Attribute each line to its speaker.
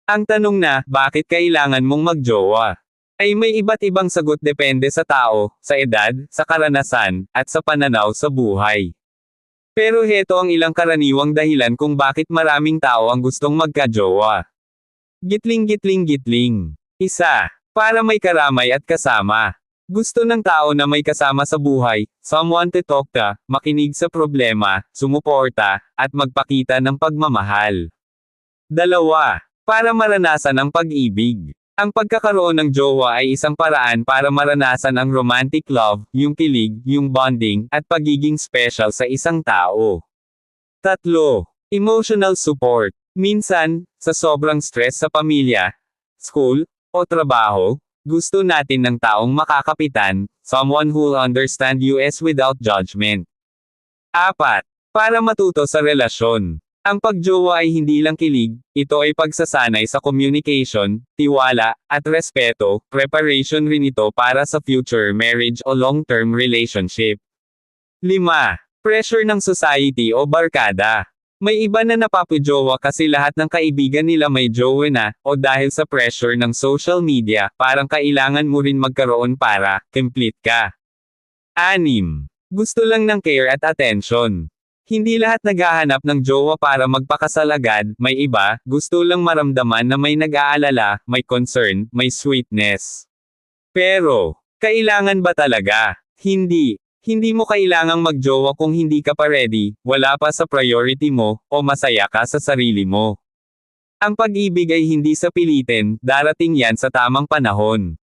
Speaker 1: Ang tanong na, bakit kailangan mong magjowa? Ay may iba't ibang sagot depende sa tao, sa edad, sa karanasan, at sa pananaw sa buhay. Pero heto ang ilang karaniwang dahilan kung bakit maraming tao ang gustong magkajowa. Gitling-gitling-gitling. Isa. Para may karamay at kasama. Gusto ng tao na may kasama sa buhay, someone to talk to, makinig sa problema, sumuporta, at magpakita ng pagmamahal. Dalawa. Para maranasan ang pag-ibig. Ang pagkakaroon ng jowa ay isang paraan para maranasan ang romantic love, yung kilig, yung bonding, at pagiging special sa isang tao. Tatlo. Emotional support. Minsan, sa sobrang stress sa pamilya, school, o trabaho, gusto natin ng taong makakapitan, someone who'll understand us without judgment. Apat. Para matuto sa relasyon. Ang pagjowa ay hindi lang kilig, ito ay pagsasanay sa communication, tiwala, at respeto, preparation rin ito para sa future marriage o long-term relationship. 5. Pressure ng society o barkada. May iba na napapajowa kasi lahat ng kaibigan nila may jowa na, o dahil sa pressure ng social media, parang kailangan mo rin magkaroon para, complete ka. 6. Gusto lang ng care at attention. Hindi lahat naghahanap ng jowa para magpakasal agad, may iba, gusto lang maramdaman na may nag-aalala, may concern, may sweetness. Pero, kailangan ba talaga? Hindi. Hindi mo kailangang magjowa kung hindi ka pa ready, wala pa sa priority mo, o masaya ka sa sarili mo. Ang pag-ibig ay hindi sa pilitin, darating yan sa tamang panahon.